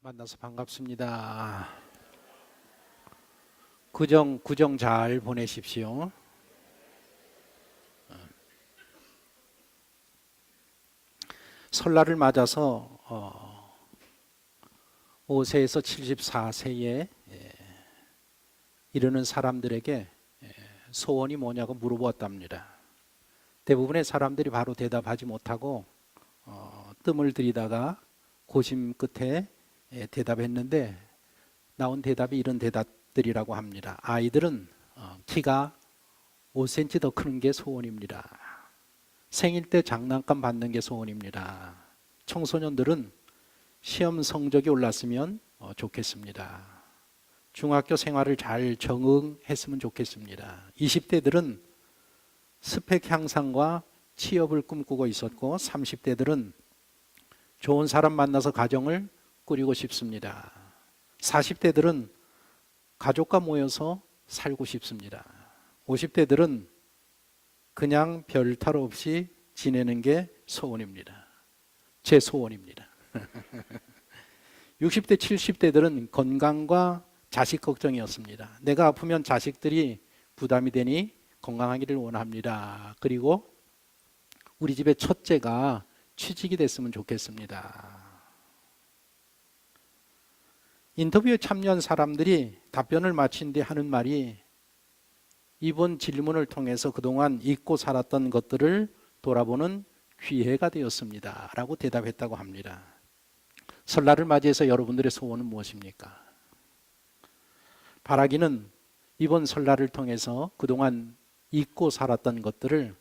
만나서 반갑습니다. 구정 잘 보내십시오. 설날을 맞아서 5세에서 74세에 이르는 사람들에게 소원이 뭐냐고 물어보았답니다. 대부분의 사람들이 바로 대답하지 못하고 뜸을 들이다가 고심 끝에 대답했는데 나온 대답이 이런 대답들이라고 합니다. 아이들은 키가 5cm 더 크는 게 소원입니다. 생일 때 장난감 받는 게 소원입니다. 청소년들은 시험 성적이 올랐으면 좋겠습니다. 중학교 생활을 잘 적응했으면 좋겠습니다. 20대들은 스펙 향상과 취업을 꿈꾸고 있었고 30대들은 좋은 사람 만나서 가정을 꾸리고 싶습니다. 40대들은 가족과 모여서 살고 싶습니다. 50대들은 그냥 별 탈 없이 지내는 게 소원입니다. 제 소원입니다. 60대, 70대들은 건강과 자식 걱정이었습니다. 내가 아프면 자식들이 부담이 되니 건강하기를 원합니다. 그리고 우리 집의 첫째가 취직이 됐으면 좋겠습니다. 인터뷰에 참여한 사람들이 답변을 마친 뒤 하는 말이 이번 질문을 통해서 그동안 잊고 살았던 것들을 돌아보는 기회가 되었습니다. 라고 대답했다고 합니다. 설날을 맞이해서 여러분들의 소원은 무엇입니까? 바라기는 이번 설날을 통해서 그동안 잊고 살았던 것들을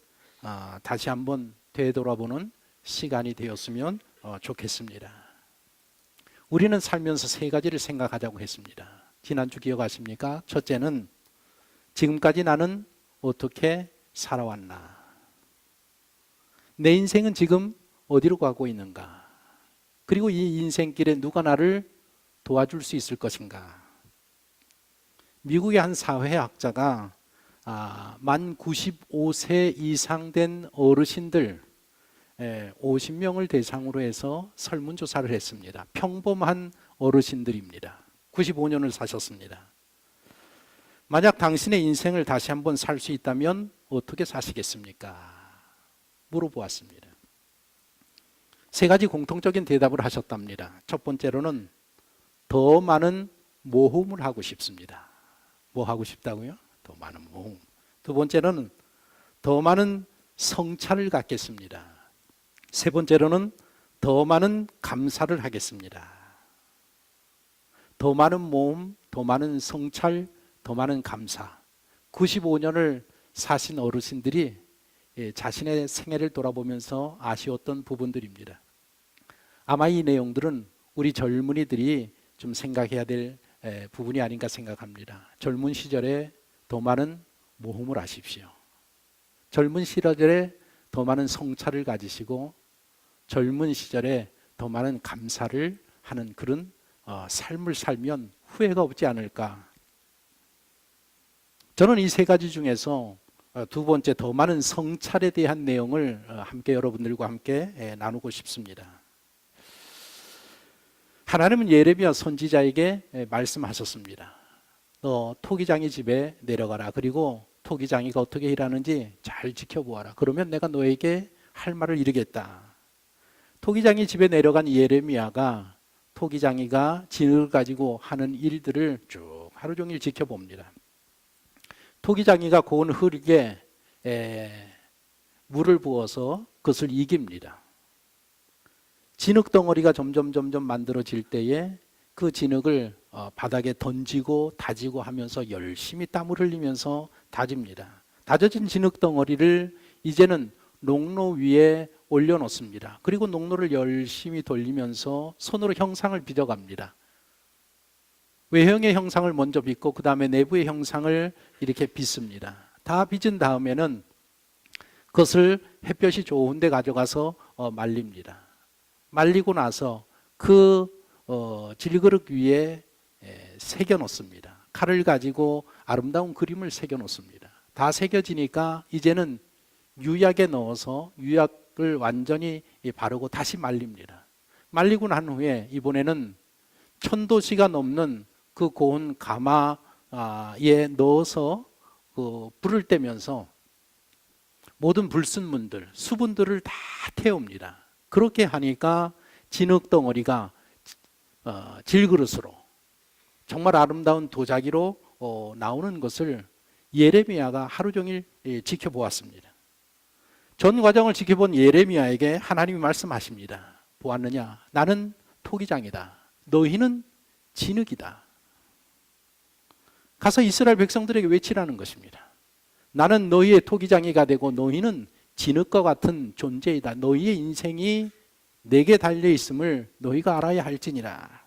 다시 한번 되돌아보는 시간이 되었으면 좋겠습니다. 우리는 살면서 세 가지를 생각하자고 했습니다. 지난주 기억하십니까? 첫째는 지금까지 나는 어떻게 살아왔나? 내 인생은 지금 어디로 가고 있는가? 그리고 이 인생길에 누가 나를 도와줄 수 있을 것인가? 미국의 한 사회학자가 만 95세 이상 된 어르신들 50명을 대상으로 해서 설문조사를 했습니다. 평범한 어르신들입니다. 95년을 사셨습니다. 만약 당신의 인생을 다시 한번 살 수 있다면 어떻게 사시겠습니까? 물어보았습니다. 세 가지 공통적인 대답을 하셨답니다. 첫 번째로는 더 많은 모험을 하고 싶습니다. 뭐 하고 싶다고요? 더 많은 모험. 두 번째로는 더 많은 성찰을 갖겠습니다. 세 번째로는 더 많은 감사를 하겠습니다. 더 많은 모험, 더 많은 성찰, 더 많은 감사. 95년을 사신 어르신들이 자신의 생애를 돌아보면서 아쉬웠던 부분들입니다. 아마 이 내용들은 우리 젊은이들이 좀 생각해야 될 부분이 아닌가 생각합니다. 젊은 시절에 더 많은 모험을 하십시오. 젊은 시절에 더 많은 성찰을 가지시고 젊은 시절에 더 많은 감사를 하는 그런 삶을 살면 후회가 없지 않을까. 저는 이 세 가지 중에서 두 번째 더 많은 성찰에 대한 내용을 함께 여러분들과 함께 나누고 싶습니다. 하나님은 예레미야 선지자에게 말씀하셨습니다. 너 토기장이 집에 내려가라. 그리고 토기장이가 어떻게 일하는지 잘 지켜보아라. 그러면 내가 너에게 할 말을 이루겠다. 토기장이 집에 내려간 예레미야가 토기장이가 진흙을 가지고 하는 일들을 쭉 하루 종일 지켜봅니다. 토기장이가 고운 흙에 물을 부어서 그것을 이깁니다. 진흙 덩어리가 점점 만들어질 때에 그 진흙을 바닥에 던지고 다지고 하면서 열심히 땀을 흘리면서 다집니다. 다져진 진흙 덩어리를 이제는 농로 위에 올려놓습니다. 그리고 농로를 열심히 돌리면서 손으로 형상을 빚어갑니다. 외형의 형상을 먼저 빚고 그 다음에 내부의 형상을 이렇게 빚습니다. 다 빚은 다음에는 그것을 햇볕이 좋은 데 가져가서 말립니다. 말리고 나서 그 질그릇 위에 새겨 놓습니다. 칼을 가지고 아름다운 그림을 새겨 놓습니다. 다 새겨지니까 이제는 유약에 넣어서 유약을 완전히 바르고 다시 말립니다. 말리고 난 후에 이번에는 1000도씨가 넘는 그 고온 가마에 넣어서 불을 떼면서 모든 불순물들, 수분들을 다 태웁니다. 그렇게 하니까 진흙덩어리가 질그릇으로 정말 아름다운 도자기로 나오는 것을 예레미야가 하루 종일 지켜보았습니다. 전 과정을 지켜본 예레미야에게 하나님이 말씀하십니다. 보았느냐? 나는 토기장이다. 너희는 진흙이다. 가서 이스라엘 백성들에게 외치라는 것입니다. 나는 너희의 토기장이가 되고 너희는 진흙과 같은 존재이다. 너희의 인생이 내게 달려 있음을 너희가 알아야 할지니라.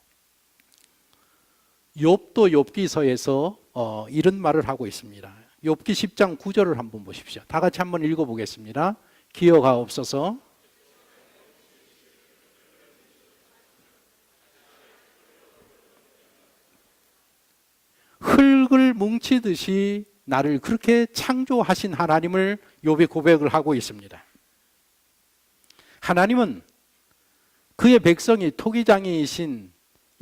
욥도 욥기서에서 이런 말을 하고 있습니다. 욥기 10장 9절을 한번 보십시오. 다 같이 한번 읽어보겠습니다. 기어가옵소서. 흙을 뭉치듯이 나를 그렇게 창조하신 하나님을 욥이 고백을 하고 있습니다. 하나님은 그의 백성이 토기장이신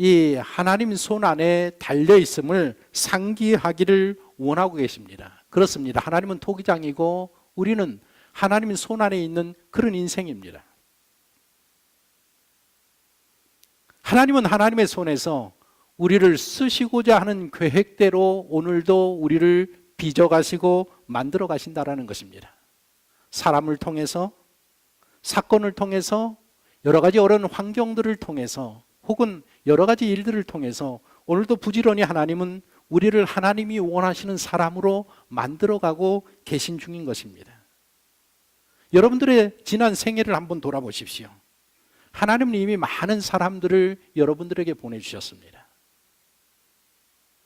이 하나님 손 안에 달려있음을 상기하기를 원하고 계십니다. 그렇습니다. 하나님은 토기장이고 우리는 하나님 손 안에 있는 그런 인생입니다. 하나님은 하나님의 손에서 우리를 쓰시고자 하는 계획대로 오늘도 우리를 빚어가시고 만들어 가신다라는 것입니다. 사람을 통해서, 사건을 통해서, 여러 가지 어려운 환경들을 통해서, 혹은 여러 가지 일들을 통해서 오늘도 부지런히 하나님은 우리를 하나님이 원하시는 사람으로 만들어가고 계신 중인 것입니다. 여러분들의 지난 생애를 한번 돌아보십시오. 하나님은 이미 많은 사람들을 여러분들에게 보내주셨습니다.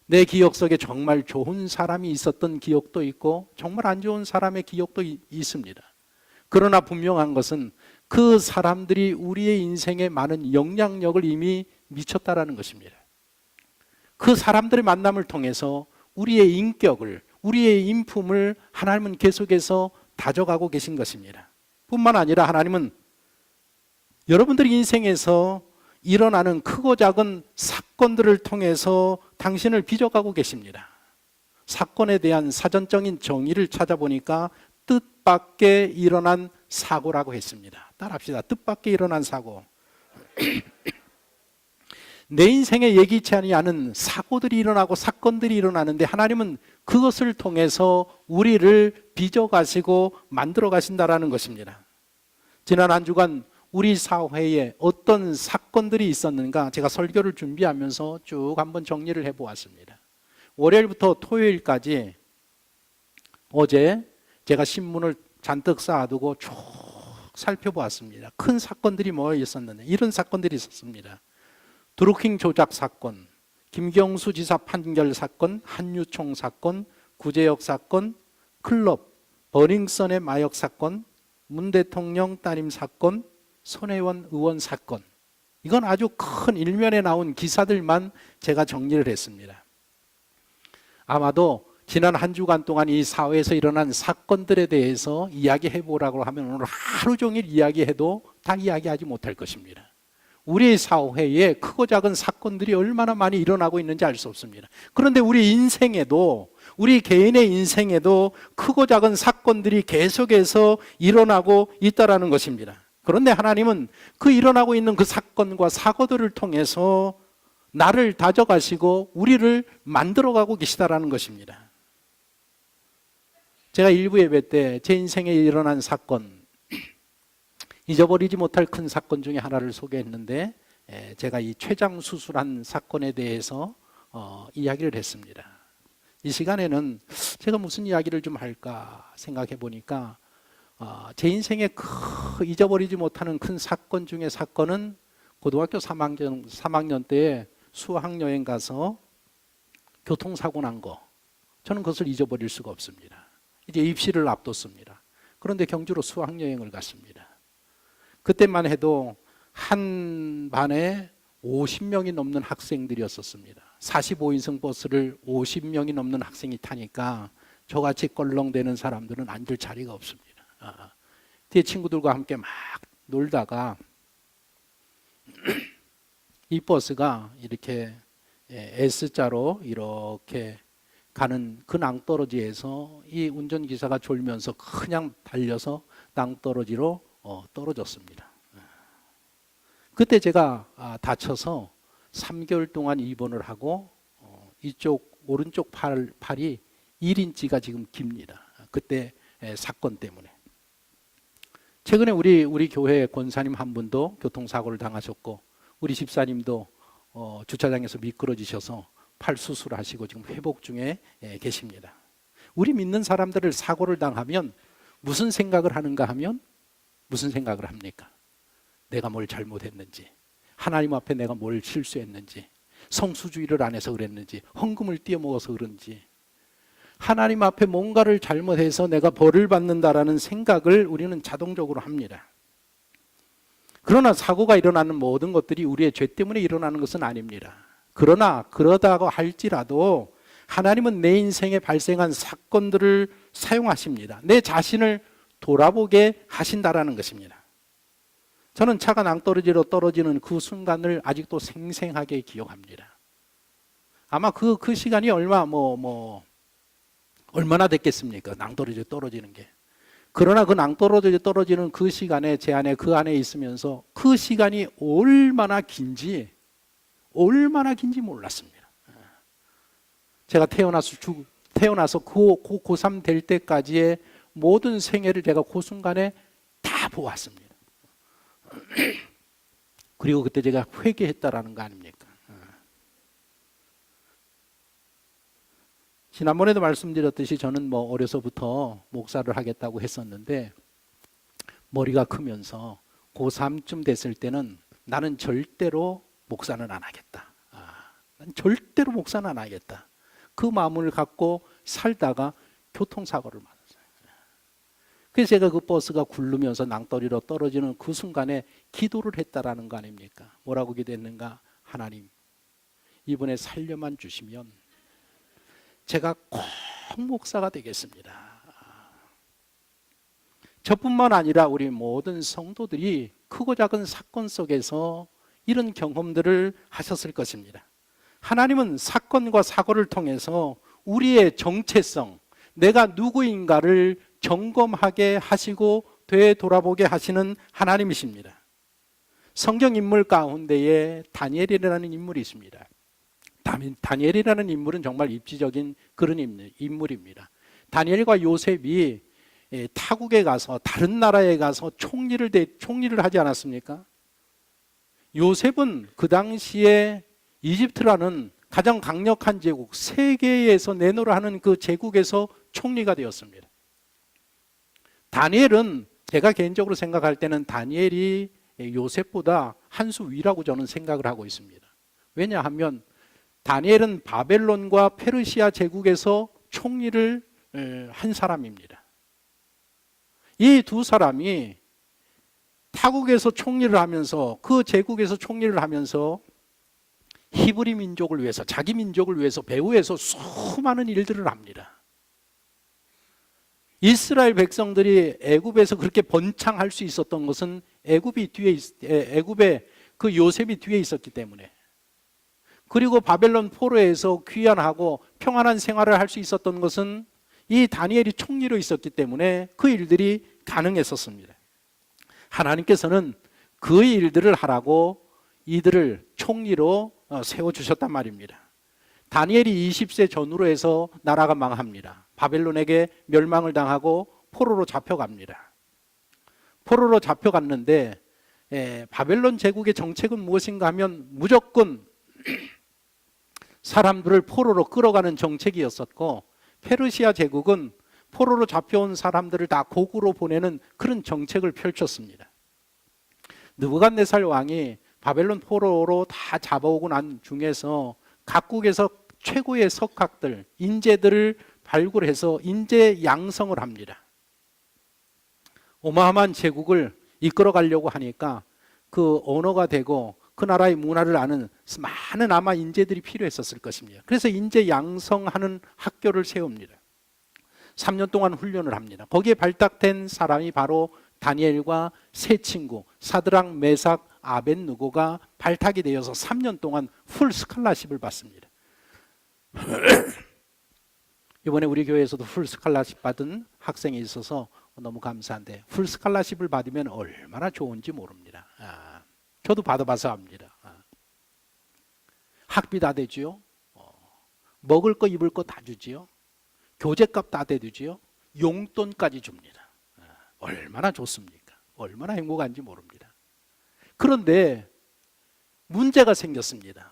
내 기억 속에 정말 좋은 사람이 있었던 기억도 있고 정말 안 좋은 사람의 기억도 있습니다. 그러나 분명한 것은 그 사람들이 우리의 인생에 많은 영향력을 이미 미쳤다라는 것입니다. 그 사람들의 만남을 통해서 우리의 인격을, 우리의 인품을 하나님은 계속해서 다져가고 계신 것입니다. 뿐만 아니라 하나님은 여러분들의 인생에서 일어나는 크고 작은 사건들을 통해서 당신을 빚어가고 계십니다. 사건에 대한 사전적인 정의를 찾아보니까 뜻밖의 일어난 사고라고 했습니다. 따라합시다. 뜻밖의 일어난 사고. 내 인생에 예기치 않은 사고들이 일어나고 사건들이 일어나는데 하나님은 그것을 통해서 우리를 빚어가시고 만들어 가신다라는 것입니다. 지난 한 주간 우리 사회에 어떤 사건들이 있었는가 제가 설교를 준비하면서 쭉 한번 정리를 해보았습니다. 월요일부터 토요일까지 어제 제가 신문을 잔뜩 쌓아두고 쭉 살펴보았습니다. 큰 사건들이 뭐 있었는데 이런 사건들이 있었습니다. 드루킹 조작 사건, 김경수 지사 판결 사건, 한유총 사건, 구제역 사건, 클럽, 버닝썬의 마약 사건, 문 대통령 따님 사건, 손혜원 의원 사건. 이건 아주 큰 일면에 나온 기사들만 제가 정리를 했습니다. 아마도 지난 한 주간 동안 이 사회에서 일어난 사건들에 대해서 이야기해 보라고 하면 오늘 하루 종일 이야기해도 다 이야기하지 못할 것입니다. 우리 사회에 크고 작은 사건들이 얼마나 많이 일어나고 있는지 알 수 없습니다. 그런데 우리 인생에도, 우리 개인의 인생에도 크고 작은 사건들이 계속해서 일어나고 있다는 것입니다. 그런데 하나님은 그 일어나고 있는 그 사건과 사고들을 통해서 나를 다져가시고 우리를 만들어가고 계시다는 것입니다. 제가 일부 예배 때 제 인생에 일어난 사건, 잊어버리지 못할 큰 사건 중에 하나를 소개했는데 제가 이 췌장 수술한 사건에 대해서 이야기를 했습니다. 이 시간에는 제가 무슨 이야기를 좀 할까 생각해 보니까 제 인생에 잊어버리지 못하는 큰 사건 중에 사건은 고등학교 3학년 때에 수학여행 가서 교통사고 난 거. 저는 그것을 잊어버릴 수가 없습니다. 이제 입시를 앞뒀습니다. 그런데 경주로 수학여행을 갔습니다. 그때만 해도 한 반에 50명이 넘는 학생들이었었습니다. 45인승 버스를 50명이 넘는 학생이 타니까 저같이 껄렁대는 사람들은 앉을 자리가 없습니다. 뒤에 친구들과 함께 막 놀다가 이 버스가 이렇게 S자로 이렇게 가는 그 낭떠러지에서 이 운전기사가 졸면서 그냥 달려서 낭떠러지로 떨어졌습니다. 그때 제가 다쳐서 3개월 동안 입원을 하고 이쪽 오른쪽 팔이 1인치가 지금 깁니다. 그때 사건 때문에. 최근에 우리 교회 권사님 한 분도 교통사고를 당하셨고 우리 집사님도 주차장에서 미끄러지셔서 팔 수술하시고 지금 회복 중에 계십니다. 우리 믿는 사람들을 사고를 당하면 무슨 생각을 하는가 하면 무슨 생각을 합니까? 내가 뭘 잘못했는지, 하나님 앞에 내가 뭘 실수했는지, 성수주의를 안 해서 그랬는지, 헌금을 띄어먹어서 그런지, 하나님 앞에 뭔가를 잘못해서 내가 벌을 받는다라는 생각을 우리는 자동적으로 합니다. 그러나 사고가 일어나는 모든 것들이 우리의 죄 때문에 일어나는 것은 아닙니다. 그러나 그러다고 할지라도 하나님은 내 인생에 발생한 사건들을 사용하십니다. 내 자신을 돌아보게 하신다라는 것입니다. 저는 차가 낭떠러지로 떨어지는 그 순간을 아직도 생생하게 기억합니다. 아마 그 시간이 얼마나 됐겠습니까? 낭떠러지로 떨어지는 게. 그러나 그 낭떠러지로 떨어지는 그 시간에 제 안에 그 안에 있으면서 그 시간이 얼마나 긴지 몰랐습니다. 제가 태어나서 고3 될 때까지의 모든 생애를 제가 그 순간에 다 보았습니다. 그리고 그때 제가 회개했다라는 거 아닙니까? 지난번에도 말씀드렸듯이 저는 어려서부터 목사를 하겠다고 했었는데 머리가 크면서 고3쯤 됐을 때는 나는 절대로 목사는 안 하겠다. 난 절대로 목사는 안 하겠다. 그 마음을 갖고 살다가 교통사고를 맞았어요. 그래서 제가 그 버스가 굴르면서 낭떠러지로 떨어지는 그 순간에 기도를 했다라는 거 아닙니까? 뭐라고 기도했는가? 하나님, 이번에 살려만 주시면 제가 꼭 목사가 되겠습니다. 저뿐만 아니라 우리 모든 성도들이 크고 작은 사건 속에서 이런 경험들을 하셨을 것입니다. 하나님은 사건과 사고를 통해서 우리의 정체성, 내가 누구인가를 점검하게 하시고 되돌아보게 하시는 하나님이십니다. 성경 인물 가운데에 다니엘이라는 인물이 있습니다. 다니엘이라는 인물은 정말 입지적인 그런 인물입니다. 다니엘과 요셉이 타국에 가서 다른 나라에 가서 총리를 하지 않았습니까? 요셉은 그 당시에 이집트라는 가장 강력한 제국, 세계에서 내노라 하는 그 제국에서 총리가 되었습니다. 다니엘은 제가 개인적으로 생각할 때는 다니엘이 요셉보다 한 수 위라고 저는 생각을 하고 있습니다. 왜냐하면 다니엘은 바벨론과 페르시아 제국에서 총리를 한 사람입니다. 이 두 사람이 타국에서 총리를 하면서 그 제국에서 총리를 하면서 히브리 민족을 위해서 자기 민족을 위해서 배후에서 수많은 일들을 합니다. 이스라엘 백성들이 애굽에서 그렇게 번창할 수 있었던 것은 애굽에 그 요셉이 뒤에 있었기 때문에, 그리고 바벨론 포로에서 귀환하고 평안한 생활을 할 수 있었던 것은 이 다니엘이 총리로 있었기 때문에 그 일들이 가능했었습니다. 하나님께서는 그 일들을 하라고 이들을 총리로 세워주셨단 말입니다. 다니엘이 20세 전후로 해서 나라가 망합니다. 바벨론에게 멸망을 당하고 포로로 잡혀갑니다. 포로로 잡혀갔는데 바벨론 제국의 정책은 무엇인가 하면 무조건 사람들을 포로로 끌어가는 정책이었었고, 페르시아 제국은 포로로 잡혀온 사람들을 다 고국으로 보내는 그런 정책을 펼쳤습니다. 느부갓네살 왕이 바벨론 포로로 다 잡아오고 난 중에서 각국에서 최고의 석학들, 인재들을 발굴해서 인재 양성을 합니다. 어마어마한 제국을 이끌어가려고 하니까 그 언어가 되고 그 나라의 문화를 아는 많은 아마 인재들이 필요했었을 것입니다. 그래서 인재 양성하는 학교를 세웁니다. 3년 동안 훈련을 합니다. 거기에 발탁된 사람이 바로 다니엘과 세 친구 사드락, 메삭, 아벳느고가 발탁이 되어서 3년 동안 풀 스칼라십을 받습니다. 이번에 우리 교회에서도 풀 스칼라십 받은 학생이 있어서 너무 감사한데, 풀 스칼라십을 받으면 얼마나 좋은지 모릅니다. 저도 받아봐서 압니다. 학비 다 되지요. 먹을 거 입을 거 다 주지요. 교재값 다 대주지요. 용돈까지 줍니다. 얼마나 좋습니까? 얼마나 행복한지 모릅니다. 그런데 문제가 생겼습니다.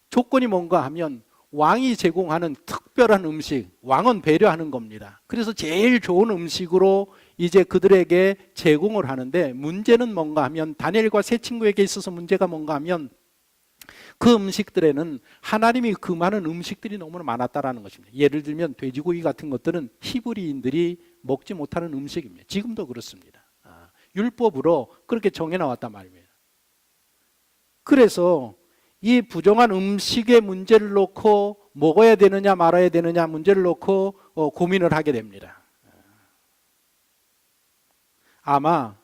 조건이 뭔가 하면 왕이 제공하는 특별한 음식, 왕은 배려하는 겁니다. 그래서 제일 좋은 음식으로 이제 그들에게 제공을 하는데, 문제는 뭔가 하면, 다니엘과 세 친구에게 있어서 문제가 뭔가 하면 그 음식들에는 하나님이 금하는 음식들이 너무나 많았다라는 것입니다. 예를 들면 돼지고기 같은 것들은 히브리인들이 먹지 못하는 음식입니다. 지금도 그렇습니다. 율법으로 그렇게 정해나왔단 말입니다. 그래서 이 부정한 음식의 문제를 놓고 먹어야 되느냐 말아야 되느냐 문제를 놓고 고민을 하게 됩니다. 아마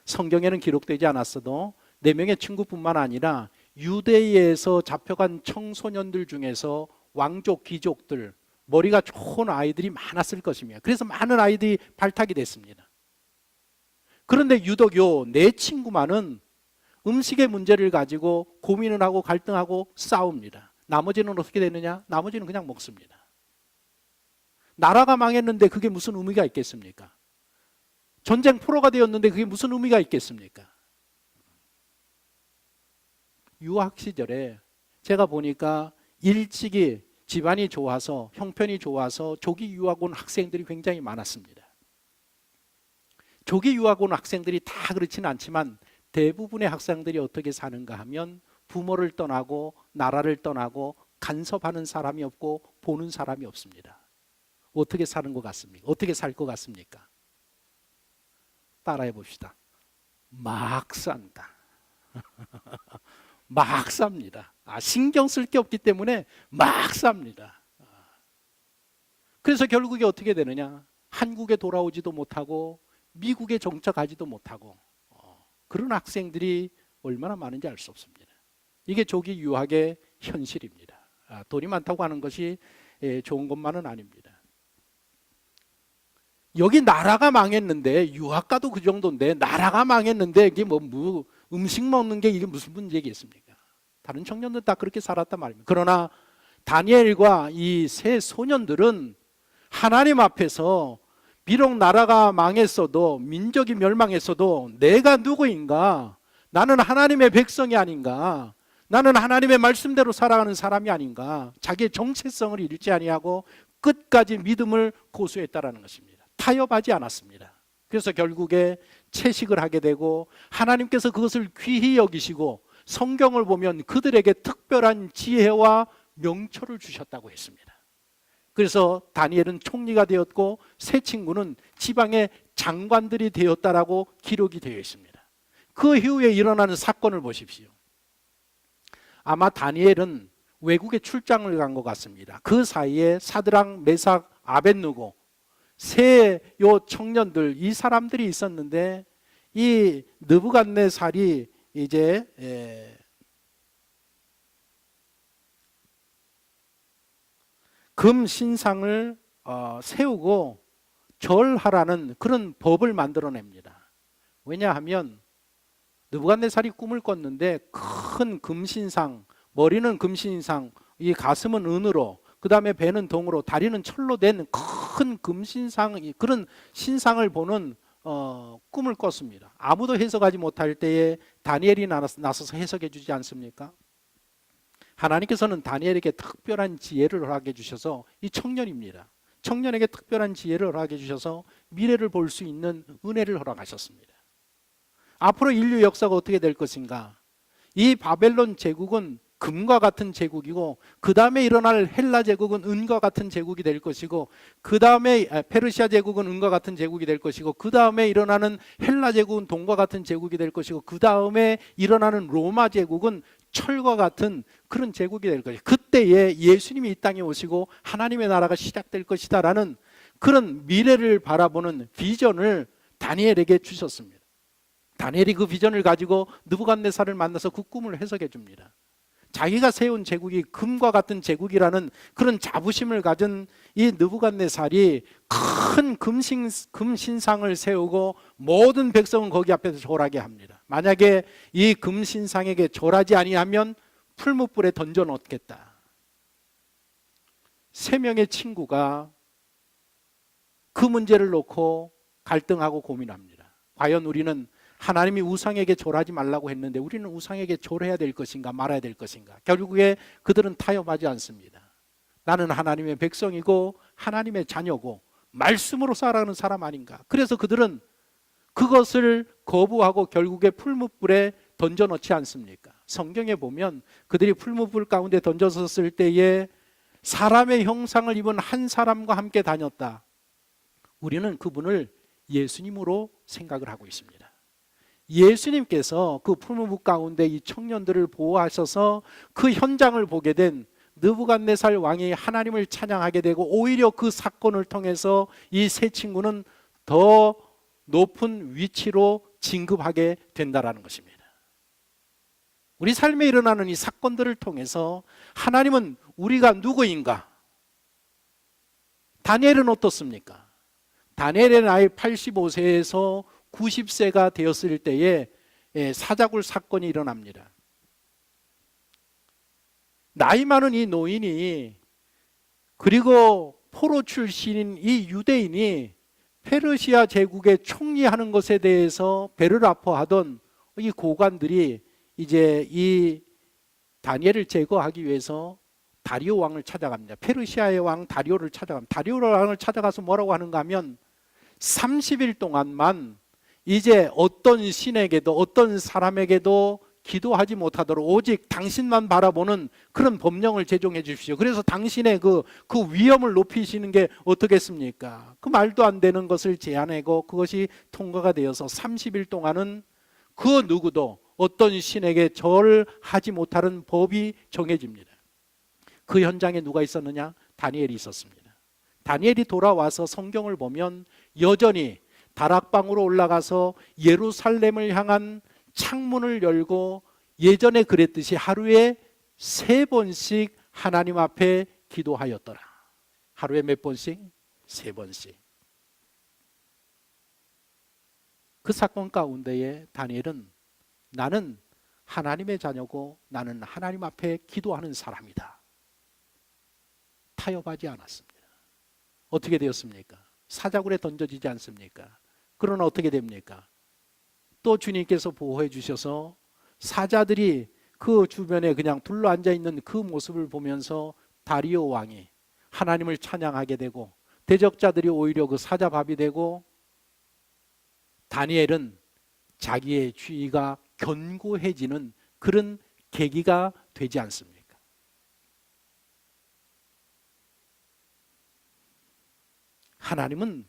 성경에는 기록되지 않았어도 4명의 친구뿐만 아니라 유대에서 잡혀간 청소년들 중에서 왕족, 귀족들, 머리가 좋은 아이들이 많았을 것입니다. 그래서 많은 아이들이 발탁이 됐습니다. 그런데 유독 요 4친구만은 음식의 문제를 가지고 고민을 하고 갈등하고 싸웁니다. 나머지는 어떻게 되느냐? 나머지는 그냥 먹습니다. 나라가 망했는데 그게 무슨 의미가 있겠습니까? 전쟁 포로가 되었는데 그게 무슨 의미가 있겠습니까? 유학 시절에 제가 보니까 일찍이 집안이 좋아서, 형편이 좋아서 조기 유학 온 학생들이 굉장히 많았습니다. 조기 유학 온 학생들이 다 그렇지는 않지만 대부분의 학생들이 어떻게 사는가 하면 부모를 떠나고 나라를 떠나고 간섭하는 사람이 없고 보는 사람이 없습니다. 어떻게 사는 것 같습니까? 어떻게 살 것 같습니까? 따라해 봅시다. 막 산다. 막 삽니다. 신경 쓸 게 없기 때문에 막 삽니다. 그래서 결국에 어떻게 되느냐? 한국에 돌아오지도 못하고 미국에 정착하지도 못하고, 그런 학생들이 얼마나 많은지 알 수 없습니다. 이게 조기 유학의 현실입니다. 돈이 많다고 하는 것이 좋은 것만은 아닙니다. 여기 나라가 망했는데, 유학가도 그 정도인데 나라가 망했는데 이게 뭐 음식 먹는 게 이게 무슨 문제겠습니까? 다른 청년들 다 그렇게 살았단 말입니다. 그러나 다니엘과 이 세 소년들은 하나님 앞에서 비록 나라가 망했어도, 민족이 멸망했어도 내가 누구인가? 나는 하나님의 백성이 아닌가? 나는 하나님의 말씀대로 살아가는 사람이 아닌가? 자기의 정체성을 잃지 아니하고 끝까지 믿음을 고수했다라는 것입니다. 타협하지 않았습니다. 그래서 결국에 채식을 하게 되고, 하나님께서 그것을 귀히 여기시고 성경을 보면 그들에게 특별한 지혜와 명철을 주셨다고 했습니다. 그래서 다니엘은 총리가 되었고 세 친구는 지방의 장관들이 되었다라고 기록이 되어 있습니다. 그 이후에 일어나는 사건을 보십시오. 아마 다니엘은 외국에 출장을 간 것 같습니다. 그 사이에 사드락, 메삭, 아벳느고 세 요 청년들, 이 사람들이 있었는데, 이 느부갓네살이 이제 금 신상을 세우고 절하라는 그런 법을 만들어냅니다. 왜냐하면 느부갓네살이 꿈을 꿨는데 큰 금신상, 머리는 금신상, 이 가슴은 은으로, 그 다음에 배는 동으로, 다리는 철로 된 큰 금신상, 그런 신상을 보는 꿈을 꿨습니다. 아무도 해석하지 못할 때에 다니엘이 나서서 해석해 주지 않습니까? 하나님께서는 다니엘에게 특별한 지혜를 허락해 주셔서, 이 청년입니다. 청년에게 특별한 지혜를 허락해 주셔서 미래를 볼 수 있는 은혜를 허락하셨습니다. 앞으로 인류 역사가 어떻게 될 것인가? 이 바벨론 제국은 금과 같은 제국이고, 그 다음에 일어날 헬라 제국은 은과 같은 제국이 될 것이고, 그 다음에 페르시아 제국은 은과 같은 제국이 될 것이고, 그 다음에 일어나는 헬라 제국은 동과 같은 제국이 될 것이고, 그 다음에 일어나는 로마 제국은 철과 같은 그런 제국이 될 것이고, 그때에 예수님이 이 땅에 오시고 하나님의 나라가 시작될 것이다라는 그런 미래를 바라보는 비전을 다니엘에게 주셨습니다. 다니엘이 그 비전을 가지고 느부갓네살을 만나서 그 꿈을 해석해 줍니다. 자기가 세운 제국이 금과 같은 제국이라는 그런 자부심을 가진 이 느부갓네살이 큰 금신상을 세우고 모든 백성은 거기 앞에서 절하게 합니다. 만약에 이 금신상에게 절하지 아니하면 풀무불에 던져 놓겠다. 3명의 친구가 그 문제를 놓고 갈등하고 고민합니다. 과연 우리는 하나님이 우상에게 절하지 말라고 했는데 우리는 우상에게 절해야 될 것인가 말아야 될 것인가? 결국에 그들은 타협하지 않습니다. 나는 하나님의 백성이고 하나님의 자녀고 말씀으로 살아가는 사람 아닌가? 그래서 그들은 그것을 거부하고 결국에 풀무불에 던져놓지 않습니까? 성경에 보면 그들이 풀무불 가운데 던져섰을 때에 사람의 형상을 입은 한 사람과 함께 다녔다. 우리는 그분을 예수님으로 생각을 하고 있습니다. 예수님께서 그 풀무불 가운데 이 청년들을 보호하셔서 그 현장을 보게 된 느부갓네살 왕이 하나님을 찬양하게 되고 오히려 그 사건을 통해서 이 세 친구는 더 높은 위치로 진급하게 된다는 것입니다. 우리 삶에 일어나는 이 사건들을 통해서 하나님은 우리가 누구인가? 다니엘은 어떻습니까? 다니엘의 나이 85세에서 90세가 되었을 때에 사자굴 사건이 일어납니다. 나이 많은 이 노인이 그리고 포로 출신인 이 유대인이 페르시아 제국의 총리하는 것에 대해서 배를 아파하던 이 고관들이 이제 이 다니엘을 제거하기 위해서 다리오 왕을 찾아갑니다. 페르시아의 왕 다리오를 찾아갑니다. 다리오 왕을 찾아가서 뭐라고 하는가 하면 30일 동안만 이제 어떤 신에게도 어떤 사람에게도 기도하지 못하도록 오직 당신만 바라보는 그런 법령을 제정해 주십시오. 그래서 당신의 그 위엄을 높이시는 게 어떻겠습니까? 그 말도 안 되는 것을 제안하고 그것이 통과가 되어서 30일 동안은 그 누구도 어떤 신에게 절하지 못하는 법이 정해집니다. 그 현장에 누가 있었느냐? 다니엘이 있었습니다. 다니엘이 돌아와서 성경을 보면 여전히 다락방으로 올라가서 예루살렘을 향한 창문을 열고 예전에 그랬듯이 하루에 3번씩 하나님 앞에 기도하였더라. 하루에 몇 번씩? 3번씩. 그 사건 가운데에 다니엘은 나는 하나님의 자녀고 나는 하나님 앞에 기도하는 사람이다. 타협하지 않았습니다. 어떻게 되었습니까? 사자굴에 던져지지 않습니까? 그러나 어떻게 됩니까? 또 주님께서 보호해 주셔서 사자들이 그 주변에 그냥 둘러앉아 있는 그 모습을 보면서 다리오 왕이 하나님을 찬양하게 되고 대적자들이 오히려 그 사자밥이 되고 다니엘은 자기의 주의가 견고해지는 그런 계기가 되지 않습니까? 하나님은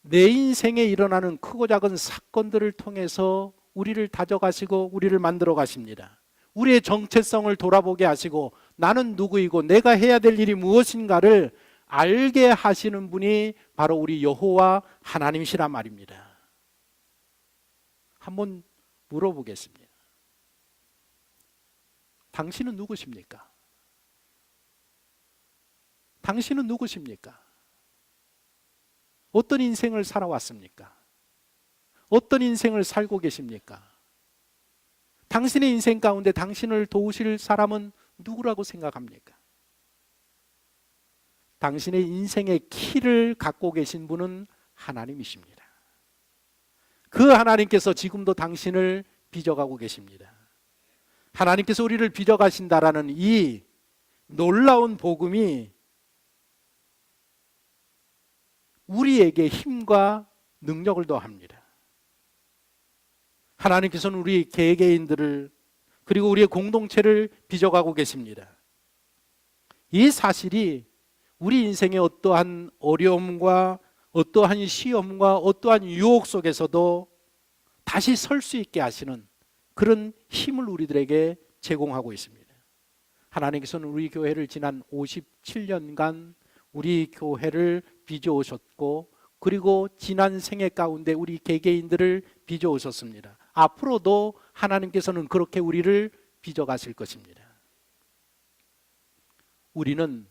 내 인생에 일어나는 크고 작은 사건들을 통해서 우리를 다져가시고 우리를 만들어 가십니다. 우리의 정체성을 돌아보게 하시고 나는 누구이고 내가 해야 될 일이 무엇인가를 알게 하시는 분이 바로 우리 여호와 하나님이시란 말입니다. 한번 물어보겠습니다. 당신은 누구십니까? 당신은 누구십니까? 어떤 인생을 살아왔습니까? 어떤 인생을 살고 계십니까? 당신의 인생 가운데 당신을 도우실 사람은 누구라고 생각합니까? 당신의 인생의 키를 갖고 계신 분은 하나님이십니다. 그 하나님께서 지금도 당신을 빚어가고 계십니다. 하나님께서 우리를 빚어가신다라는 이 놀라운 복음이 우리에게 힘과 능력을 더합니다. 하나님께서는 우리 개개인들을 그리고 우리의 공동체를 빚어가고 계십니다. 이 사실이 우리 인생의 어떠한 어려움과 어떠한 시험과 어떠한 유혹 속에서도 다시 설 수 있게 하시는 그런 힘을 우리들에게 제공하고 있습니다. 하나님께서는 우리 교회를 지난 57년간 우리 교회를 빚어오셨고, 그리고 지난 생애 가운데 우리 개개인들을 빚어오셨습니다. 앞으로도 하나님께서는 그렇게 우리를 빚어가실 것입니다. 우리는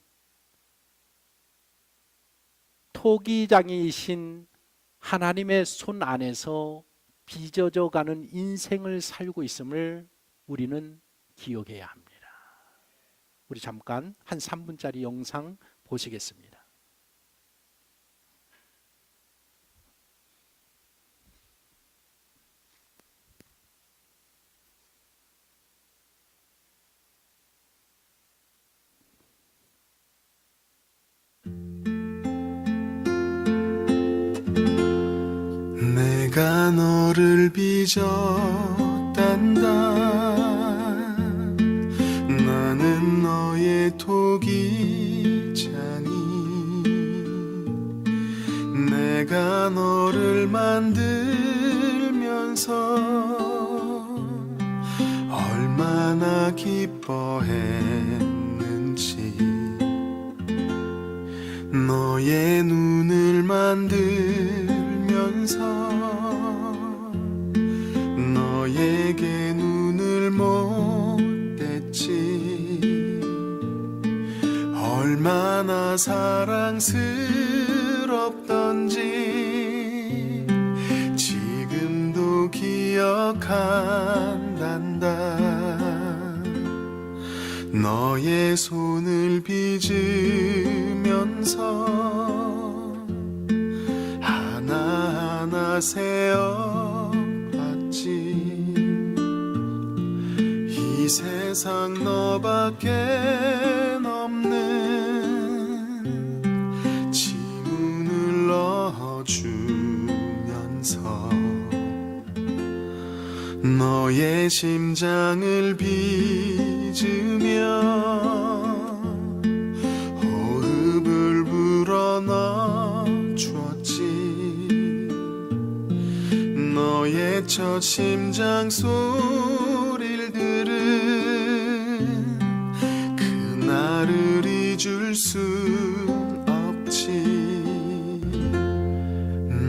토기장이신 하나님의 손 안에서 빚어져 가는 인생을 살고 있음을 우리는 기억해야 합니다. 우리 잠깐 한 3분짜리 영상 보시겠습니다. 내가 너를 빚었단다. 나는 너의 토기장이. 내가 너를 만들면서 얼마나 기뻐했는지. 너의 눈을 만들면서 너에게 눈을 못 뗐지. 얼마나 사랑스럽던지 지금도 기억한단다. 너의 손을 빚으면서 하나하나 세어봤지. 이 세상 너밖에 없는 지문을 넣어주면서 너의 심장을 빚으며 호흡을 불어넣어주었지. 너의 첫 심장 소리를 들은 그날을 잊을 순 없지.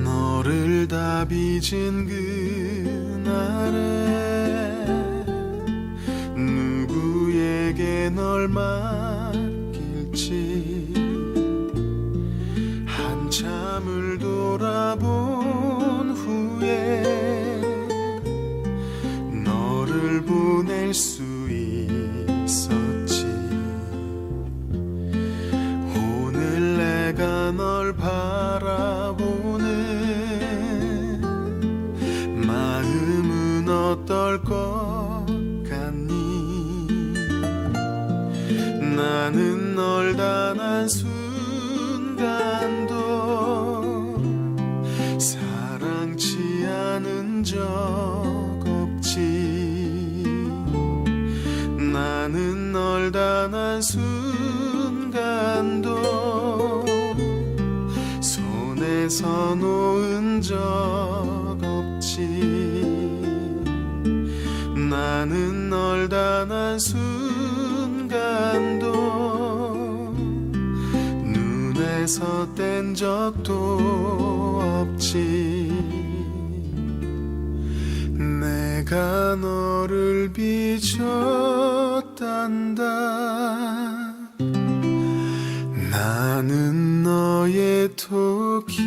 너를 다 빚은 그날에 누구에게 널 맡길지. 한참을 돌아본 후에 너를 보낼 수 있었지. 오늘 내가 널 바라보는 마음은 어떨 것 같니? 나는 널 단 한순간도 사랑치 않은 적 없지. 나는 널 단 한순간도 손에서 놓은 적 없지. 나는 널 단 한순간도 눈에서 뗀 적도 없지. 내가 너를 빚었단다. 나는 너의 토기장이.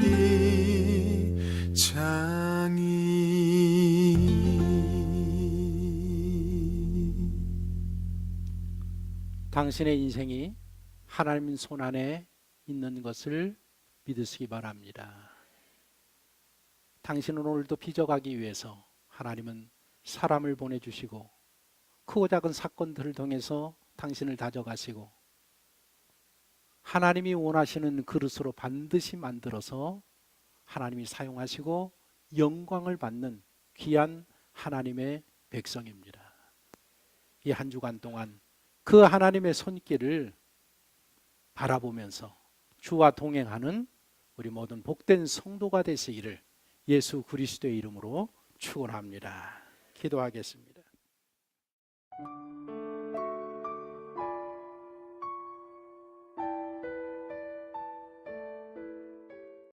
당신의 인생이 하나님 손 안에 있는 것을 믿으시기 바랍니다. 당신은 오늘도 빚어가기 위해서 하나님은 사람을 보내주시고 크고 작은 사건들을 통해서 당신을 다져가시고 하나님이 원하시는 그릇으로 반드시 만들어서 하나님이 사용하시고 영광을 받는 귀한 하나님의 백성입니다. 이 한 주간 동안 그 하나님의 손길을 바라보면서 주와 동행하는 우리 모든 복된 성도가 되시기를 예수 그리스도의 이름으로 축원합니다. 기도하겠습니다.